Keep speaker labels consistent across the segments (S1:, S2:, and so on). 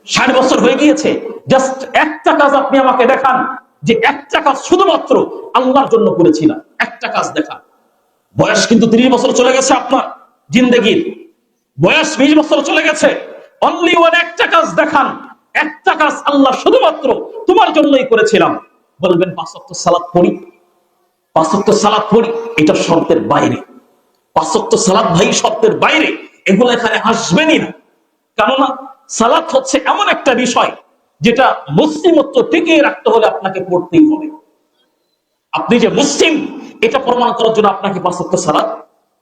S1: 60 বছর হয়ে গিয়েছে, জাস্ট একটা কাজ আপনি আমাকে দেখান, যে একটা কাজ শুধুমাত্র আল্লাহর জন্য করেছিলাম, একটা কাজ দেখান। বয়স কিন্তু 30 বছর চলে গেছে, আপনার জিন্দেগির বয়স 20 বছর চলে গেছে। অনলি ওয়ান, একটা কাজ দেখান, একটা কাজ আল্লাহ শুধুমাত্র তোমার জন্যই করেছিলাম। বলবেন 5 ওয়াক্ত সালাত পড়ি, 5 ওয়াক্ত সালাত পড়ি, এটা শর্তের বাইরে। 5 ওয়াক্ত সালাত ভাই শর্তের বাইরে, এগুলো এখানে আসবেনই না। কেননা সালাত হচ্ছে এমন একটা বিষয় যেটা মুসলিমত্ব টিকিয়ে রাখতে হলে আপনাকে পড়তেই হবে। আপনি যে মুসলিম এটা প্রমাণ করার জন্য আপনাকে 5 ওয়াক্ত সালাত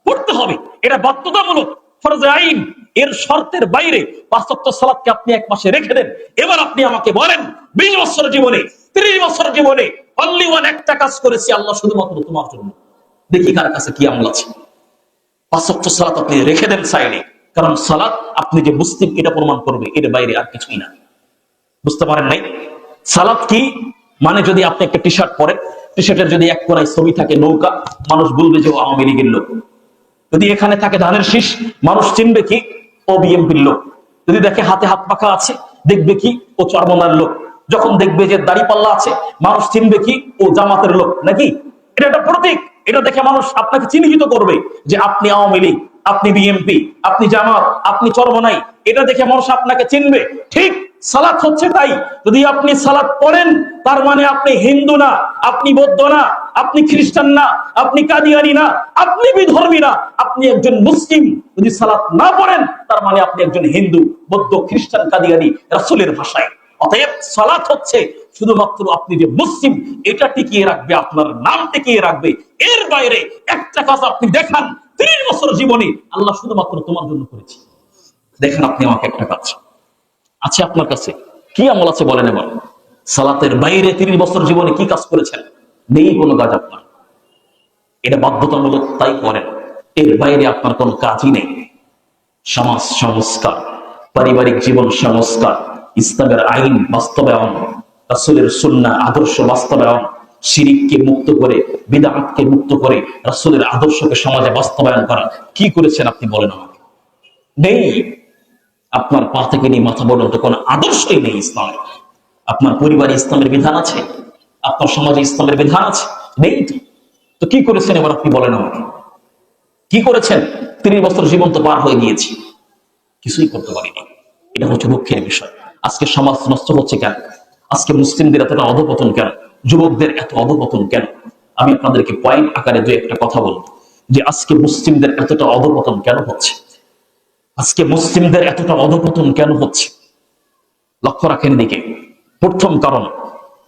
S1: পড়তে হবে, এটা বাধ্যতামূলক, ফরজে আইন। এর শর্তের বাইরে 5 ওয়াক্ত সালাতকে আপনি এক মাসে রেখে দেন। এবার আপনি আমাকে বলেন, 20 বছর জীবনে, 30 বছর জীবনে অনলি ওয়ান, একটা কাজ করেছি আল্লাহ শুধুমাত্র তোমার জন্য। দেখি কার কাছে কি আমল আছে। 5 ওয়াক্ত সালাত আপনি রেখে দেন সাইডে, কারণ সালাত আপনি যে মুসলিম এটা প্রমাণ করবে, এর বাইরে আর কিছুই না। বুঝতে পারেন নাই? সালাত কি মানে, যদি আপনি একটা টি শার্ট পরেন, টি শার্টের যদি এক কোনায় ছবি থাকে নৌকা, মানুষ বলবে যে ও আওয়ামী লীগের লোক। যদি এখানে থাকে ধানের শীষ, মানুষ চিনবে কি ও বিএনপির লোক। যদি দেখে হাতে হাত পাখা আছে, দেখবে কি ও চরমনার লোক। যখন দেখবে যে দাড়িপাল্লা আছে, মানুষ চিনবে কি ও জামাতের লোক। নাকি এটা একটা প্রতীক, এটা দেখে মানুষ আপনাকে চিহ্নিত করবে যে আপনি আওয়ামী লীগ, আপনি বিএনপি, আপনি জামাত, আপনি চরমনাই। এটা দেখে মানুষ আপনাকে চিনবে। ঠিক সালাত হচ্ছে তাই। যদি আপনি সালাত পড়েন, তার মানে আপনি হিন্দু না, আপনি বৌদ্ধ না, আপনি খ্রিস্টান না, আপনি কাদিয়ানি না, আপনি বিধর্মী না, আপনি একজন মুসলিম। যদি সালাত না পড়েন, তার মানে আপনি একজন হিন্দু, বৌদ্ধ, খ্রিস্টান, কাদিয়ানি, রাসূলের ভাষায়। অতএব সালাত হচ্ছে শুধুমাত্র আপনি যে মুসলিম এটা টিকিয়ে রাখবে, আপনার নাম টিকিয়ে রাখবে। এর বাইরে একটা কাজ আপনি দেখান, 30 বছর জীবনে আল্লাহ শুধুমাত্র তোমার জন্য করেছি। দেখেন আপনি আমাকে একটা কাজ আছে আপনার কাছে, কি আমল আছে বলেন এবার। সালাতের বাইরে 30 বছর জীবনে কি কাজ করেছেন? নেই কোনো কাজ আপনার, এটা বাধ্যতামূলক, তাই করেন। এর বাইরে আপনার কোনো কাজই নেই। সমাজ সংস্কার, পারিবারিক জীবন সংস্কার, ইসলামের আইন বাস্তবায়ন, রাসূলের সুন্নাহ আদর্শ বাস্তবায়ন, শিরিককে মুক্ত করে, বিদআতকে মুক্ত করে রাসূলের আদর্শকে সমাজে বাস্তবায়ন করা, কি করেছেন আপনি বলেন আমাকে? নেই। আপনার পা থেকে নিয়ে মাথা পর্যন্ত কোনো আদর্শই নেই ইসলামের। আপনার পরিবারে ইসলামের বিধান আছে? আপনার সমাজে ইসলামের বিধান আছে? নেই। তো কি করেছেন এবার আপনি বলেন আমাকে, কি করেছেন? 30 বছর জীবন তো পার হয়ে গিয়েছি, কিছুই করতে পারিনি। এটা হচ্ছে দুঃখের বিষয়। আজকে সমাজ নষ্ট হচ্ছে কেন? আজকে মুসলিমদের এতটা অধপতন কেন? যুবকদের এত অধপতন কেন? আমি আপনাদেরকে পয়েন্ট আকারে দুই একটা কথা বলবো, যে আজকে মুসলিমদের এতটা অধপতন কেন হচ্ছে। আজকে মুসলিমদের এতটা অধপতন কেন হচ্ছে, লক্ষ্য রাখেন দিকে। প্রথম কারণ,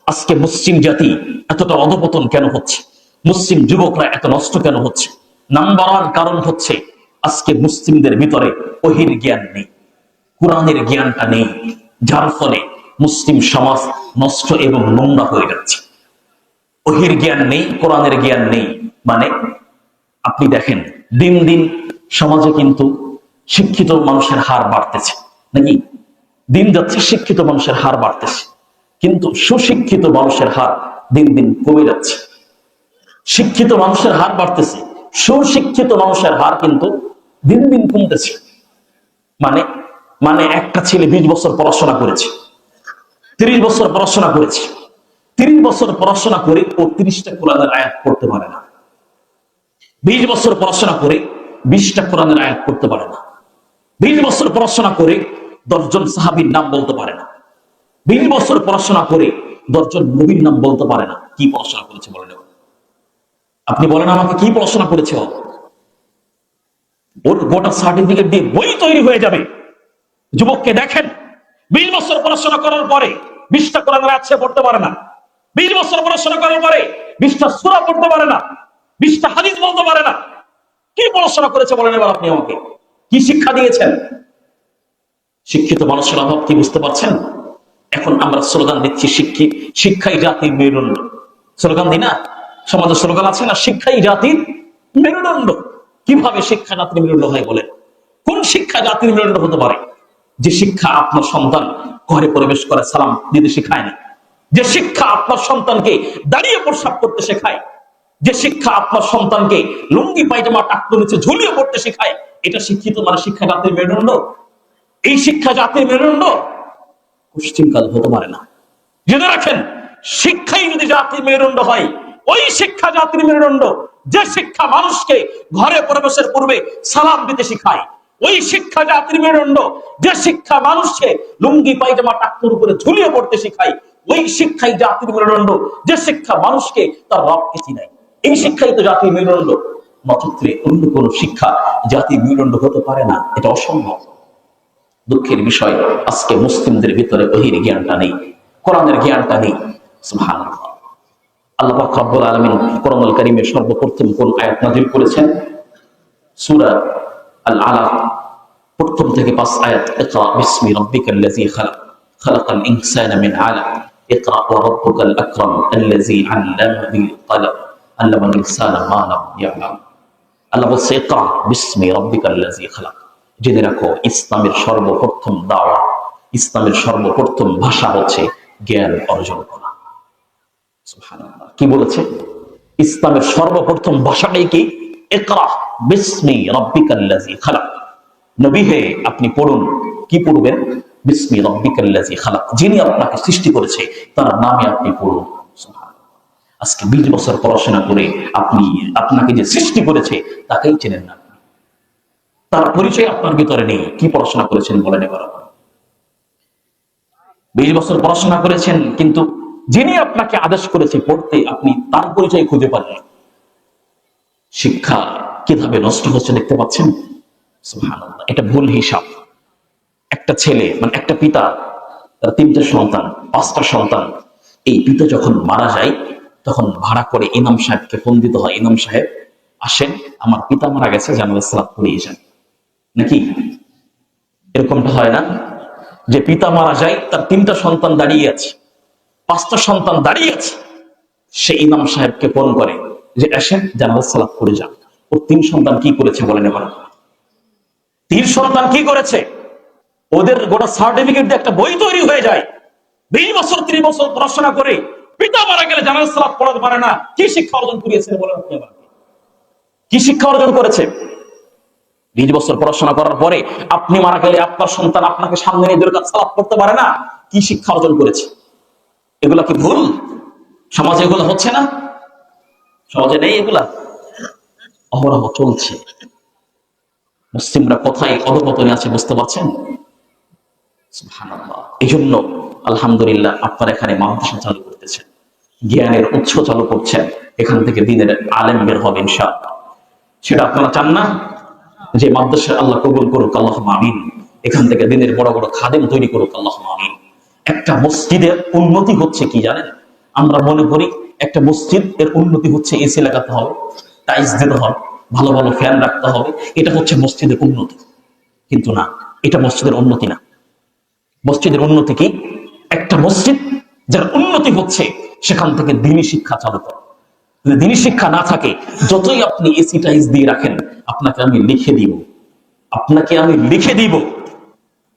S1: আজকে মুসলিম জাতি এতটা অধপতন কেন হচ্ছে, মুসলিম যুবকরা এত নষ্ট কেন হচ্ছে। নাম্বার 1 কারণ হচ্ছে, আজকে মুসলিমদের ভিতরে ওহীর জ্ঞান নেই, কোরআনের জ্ঞানটা নেই, যার ফলে মুসলিম সমাজ নষ্ট এবং নোংরা হয়ে যাচ্ছে। ওহীর জ্ঞান নেই, কোরআনের জ্ঞান নেই, মানে আপনি দেখেন দিন দিন সমাজে কিন্তু শিক্ষিত মানুষের হার বাড়তেছে, নাকি? দিন যাচ্ছে শিক্ষিত মানুষের হার বাড়তেছে, কিন্তু সুশিক্ষিত মানুষের হার দিন দিন কমে যাচ্ছে। শিক্ষিত মানুষের হার বাড়তেছে, সুশিক্ষিত মানুষের হার কিন্তু দিন দিন কমতেছে। মানে মানে একটা ছেলে 20 বছর পড়াশোনা করেছে, 30 বছর পড়াশোনা করেছে, 30 বছর পড়াশোনা করে ও 30টা কোরআনের আয়াত পড়তে পারে না। 20 বছর পড়াশোনা করে 20টা কোরআনের আয়াত পড়তে পারে না। 20 বছর পড়াশোনা করে 10 জন সাহাবীর নাম বলতে পারে না। 20 বছর পড়াশোনা করে 10 জন নবীর নাম বলতে পারে না। কি পড়াশোনা করেছে বলেন? আপনি বলেন আমাকে, কি পড়াশোনা করেছে? ওর গোটা সার্টিফিকেট দিয়ে বই তৈরি হয়ে যাবে। যুবককে দেখেন, 20 বছর পড়াশোনা করার পরে 20টা কোরআনের আয়াত সে পড়তে পারে না। 20 বছর পড়াশোনা করার পরে 20টা সূরা পড়তে পারে না, 20টা হাদিস বলতে পারে না। কি পড়াশোনা করেছে বলেন এবার আপনি আমাকে? কি শিক্ষা দিয়েছেন? শিক্ষিত মানুষের অভাব কি বুঝতে পারছেন? এখন আমরা স্লোগান দিচ্ছি, শিক্ষাই জাতির মেরুদণ্ড। স্লোগান দিই না, সমাজে স্লোগান আছে না, শিক্ষাই জাতির মেরুদণ্ড। কিভাবে শিক্ষা জাতির মেরুদণ্ড হয় বলেন? কোন শিক্ষা জাতির মেরুদণ্ড হতে পারে? যে শিক্ষা আপনার সন্তান ঘরে প্রবেশ করে সালাম দিতে শেখায় না, যে শিক্ষা আপনার সন্তানকে দাঁড়িয়ে প্রস্রাব করতে শেখায়, যে শিক্ষা আপনার সন্তানকে লুঙ্গি পায়জামা টাকটুর নিচে ঝুলিয়ে পড়তে শেখায়, এটা শিক্ষিত মানে শিক্ষা জাতির মেরুদণ্ড? এই শিক্ষা জাতির মেরুদণ্ড? পশ্চিমকাল হতে পারে না। জেনে রাখেন, শিক্ষাই যদি জাতির মেরুদণ্ড হয়, ওই শিক্ষা জাতির মেরুদণ্ড। যে শিক্ষা মানুষকে ঘরে প্রবেশের পূর্বে সালাম দিতে শিখায়, ওই শিক্ষা জাতির মেরুদণ্ড। যে শিক্ষা মানুষকে লুঙ্গি পায়জামা টাকনুর উপরে ঝুলিয়ে পড়তে শিখায়, ওই শিক্ষাই জাতির মেরুদণ্ড। যে শিক্ষা মানুষকে তার রবকে চিনায়, এই শিক্ষাই তো জাতির মেরুদণ্ড। নক্ষত্রে অন্য কোন শিক্ষা জাতির মেরুদণ্ড হতে পারে না, এটা অসম্ভব। দুঃখের বিষয়, আজকে মুসলিমদের ভিতরে ওহীর জ্ঞানটা নেই, কোরআনের জ্ঞানটা নেই। সুবহানাল্লাহ। আল্লাহ পাক রব্বুল আলামিন কোরআনুল কারীমের সর্বপ্রথম কোন আয়াত নাযিল করেছেন? সূরা আল আলাক প্রথম থেকে 5 আয়াত। ইকরা বিসমি রাব্বিকাল্লাযী খালাক, খালাকাল ইনসানা মিন আলাক, ইকরা ওয়া রাব্বুকাল আকরাম আল্লাযী আল্লামা বিল কলম, আল্লামাল ইনসানা মা লাম ইয়ালাম। আল্লাহ বলছে, ইকরা বিসমি রাব্বিকাল্লাযী খালাক। জেনে রাখো, ইসলামের সর্বপ্রথম দাওয়া, ইসলামের সর্বপ্রথম ভাষা হচ্ছে জ্ঞান অর্জন করা। সুবহানাল্লাহ। কি বলেছে? ইসলামের সর্বপ্রথম ভাষাটাই কি? ইকরা বিসমি রাব্বিকাল্লাযী খালাক। নবী হে, আপনি পড়ুন। কি পড়বেন? বিসমি রাব্বিকাল্লাযী খালাক, যিনি আপনাকে সৃষ্টি করেছে তার নামে আপনি পড়ুন। সুবহানাল্লাহ। আজকে 20 বছর পড়াশোনা করে আপনাকে যে সৃষ্টি করেছে তাকেই চেনেন না, তার পরিচয় আপনার ভিতরে নেই। কি পড়াশোনা করেছেন বলেন এবার? 20 বছর পড়াশোনা করেছেন, কিন্তু যিনি আপনাকে আদেশ করেছে পড়তে, আপনি তার পরিচয় খুঁজে পান না। শিক্ষা কিভাবে নষ্ট হচ্ছে দেখতে পাচ্ছেন? সুবহানাল্লাহ। এটা ভুল হিসাব। একটা ছেলে, মানে একটা পিতা, তার 3টে সন্তান, 5টা সন্তান। এই পিতা যখন মারা যায়, তখন ভাড়া করে ইমাম সাহেবকে ফোন দিতে হয়, ইমাম সাহেব আসেন, আমার পিতা মারা গেছে, জানাজা সালাত পড়িয়ে যান। নাকি এরকমটা হয় না? যে পিতা মারা যায়, তার 3টা সন্তান দাঁড়িয়ে আছে, 5টা সন্তান দাঁড়িয়ে আছে, সে ইমাম সাহেবকে ফোন করে যে আসেন, জানাজা সালাত পড়ে যান। ওর 3 সন্তান কি করেছে বলেন এবার? 3 সন্তান কি করেছে? ওদের গোটা সার্টিফিকেট দিয়ে একটা বই তৈরি হয়ে যায়। 20 বছর 30 বছর পড়াশোনা করে পিতা মারা গেলে জানাজা সালাত পড়াতে পারে না। কি শিক্ষা অর্জন করিয়েছে বলেন আপনি? কি শিক্ষা অর্জন করেছে? 20 বছর পড়াশোনা করার পরে আপনি মারা গেলে আপনার সন্তান আপনাকে সামনে নিয়ে দুই রাকাত সালাত পড়তে পারে না। কি শিক্ষা অর্জন করেছে? এগুলা কি ভুল? সমাজে এগুলো হচ্ছে না? সমাজে নেই এগুলা? অহরহ চলছে। মুসলিমরা কোথায় অধপতনে আছে বুঝতে পারছেন? সুবহানাল্লাহ। এই জন্য আলহামদুলিল্লাহ আপনারা এখানে মাদ্রাসা চালু করতেছেন, জ্ঞানের উৎস চালু করছেন, এখান থেকে দ্বীনের আলেম বের হবে ইনশাআল্লাহ। সেটা আপনারা চান না? যে মাদ্রাসা আল্লাহ কবুল করুক, আল্লাহুম্মা আমিন। এখান থেকে দ্বীনের বড় বড় খাদেম তৈরি করুক, আল্লাহুম্মা আমিন। একটা মসজিদের উন্নতি হচ্ছে কি জানেন? আমরা মনে করি একটা মসজিদ এর উন্নতি হচ্ছে এসি লাগাতে হবে, টাইলস দিতে হবে, ভালো ভালো ফ্যান রাখতে হবে, এটা হচ্ছে মসজিদের উন্নতি। কিন্তু না, এটা মসজিদের উন্নতি না। মসজিদের উন্নতি কি? একটা মসজিদ যার উন্নতি হচ্ছে সেখান থেকে দ্বীনি শিক্ষা চালু করে। যদি দ্বীনি শিক্ষা না থাকে, যতই আপনি এসি টাইলস দিয়ে রাখেন, আপনাকে আমি লিখে দিব,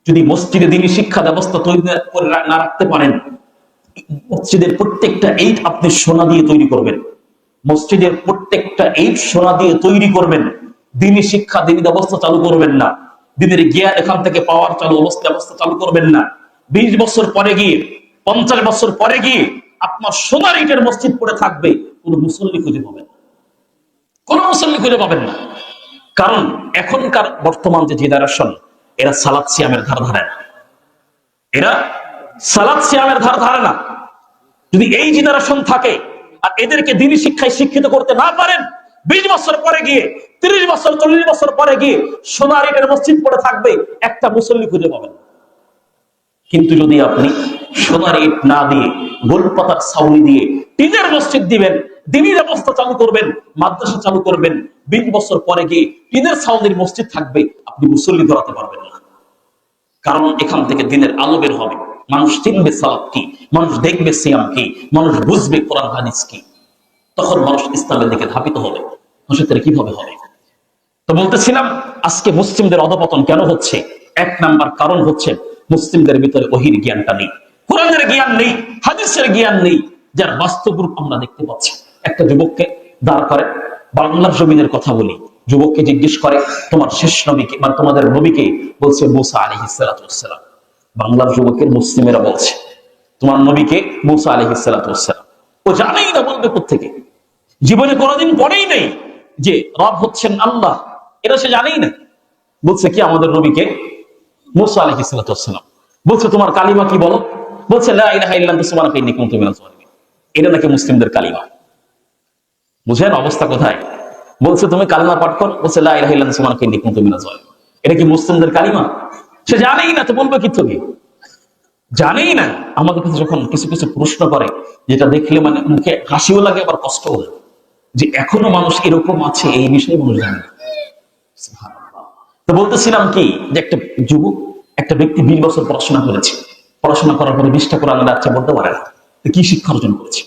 S1: যদি মসজিদে দ্বীনি শিক্ষা ব্যবস্থা তৈরি করে না রাখতে পারেন, মসজিদের প্রত্যেকটা ইট আপনি সোনা দিয়ে তৈরি করবেন, মসজিদের প্রত্যেকটা ইট সোনা দিয়ে তৈরি করবেন, দ্বীনি শিক্ষা দ্বীনি ব্যবস্থা চালু করবেন না, দ্বীনের জ্ঞান এখান থেকে পাওয়ার ব্যবস্থা চালু করবেন না, 20 বছর পরে গিয়ে 50 বছর পরে গিয়ে আপনার সোনার ইটের মসজিদ পড়ে থাকবে, কোন মুসল্লি খুঁজে পাবেন না, কোন মুসল্লি খুঁজে পাবেন না। কারণ এখনকার বর্তমান যে জেনারেশন, এরা সালাত সিয়ামের ধার ধারে না, এরা সালাত সিয়ামের ধার ধারে না। যদি এই জেনারেশন থাকে আর এদেরকে দ্বীনি শিক্ষায় শিক্ষিত করতে না পারেন, 20 বছর পরে গিয়ে, 30 বছর 40 বছর পরে গিয়ে সোনার ইটের মসজিদ পড়ে থাকবে, একটা মুসল্লি খুঁজে পাবেন। কিন্তু যদি আপনি সোনার ইট না দিয়ে গোলপাতার ছাউনি দিয়ে টিনের মসজিদ দিবেন, দ্বীনি ব্যবস্থা চালু করবেন, মাদ্রাসা চালু করবেন, 20 বছর পরে গিয়ে টিনের ছাউনির মসজিদ থাকবে, আপনি মুসল্লি ধরাতে পারবেন না। কারণ এখান থেকে দিনের আলো বের হবে, মানুষ চিনবে সালাত কি, মানুষ দেখবে সিয়াম কি, মানুষ বুঝবে কোরআন হাদিস কি, তখন মানুষ ইসলামের দিকে ধাবিত হবে। সেটা কিভাবে হবে? তো বলতেছিলাম, আজকে মুসলিমদের অধপতন কেন হচ্ছে? 1 নাম্বার কারণ হচ্ছে মুসলিমদের ভিতরে ওহীর জ্ঞানটা নেই, কোরআনের জ্ঞান নেই, হাদিসের জ্ঞান নেই, যার বাস্তব রূপ আমরা দেখতে পাচ্ছি। একটা যুবককে দাঁড় করে, বাংলার জমিনের কথা বলি, যুবককে জিজ্ঞেস করে তোমার শেষ নবীকে, মানে তোমাদের নবীকে? বলছে মুসা আলাইহিস সালাতু ওয়াস সালাম। বাংলার যুবকের মুসলিমেরা বলছে তোমার নবীকে মুসা আলাইহিস সালাতু ওয়াস সালাম, ও জানেই না বলবে কোত্থেকে, জীবনে কোনোদিন পড়েই নেই যে রব হচ্ছেন আল্লাহ, এটা সে জানেই না। বলছে কি আমাদের নবীকে মুসা আলাইহিস সালাতু ওয়াস সালাম, বলছে তোমার কালিমা কি বলো, বলছে লা ইলাহা ইল্লা আনতা সুবহানাকা ইন্নী কুনতু মিনাজ জালিমিন। এটা নাকি মুসলিমদের কালিমা। বুঝেন অবস্থা কোথায়? বলছে তুমি কালিমা পাঠ করো, বলছে লা ইলাহা ইল্লা আনতা সুবহানাকা ইন্নী কুনতু মিনাজ জালিমিন। এটা কি মুসলিমদের কালিমা? সে জানেই না তো বলবে কি থেকে, জানেই না। আমাদের কাছে যখন কিছু কিছু প্রশ্ন করে, যেটা দেখলে মানে মুখে হাসিও লাগে আবার কষ্টও লাগে, যে এখনো মানুষ এরকম আছে, এই বিষয়ে মানুষ জানে না। সুবহানাল্লাহ। তো বলতেছিলাম কি, যে একটা যুবক, একটা ব্যক্তি 20 বছর পড়াশোনা করেছে, পড়াশোনা করার পরে 20টা কোরআনের আচ্ছা বলতে পারে না, তো কি শিক্ষা অর্জন করেছে?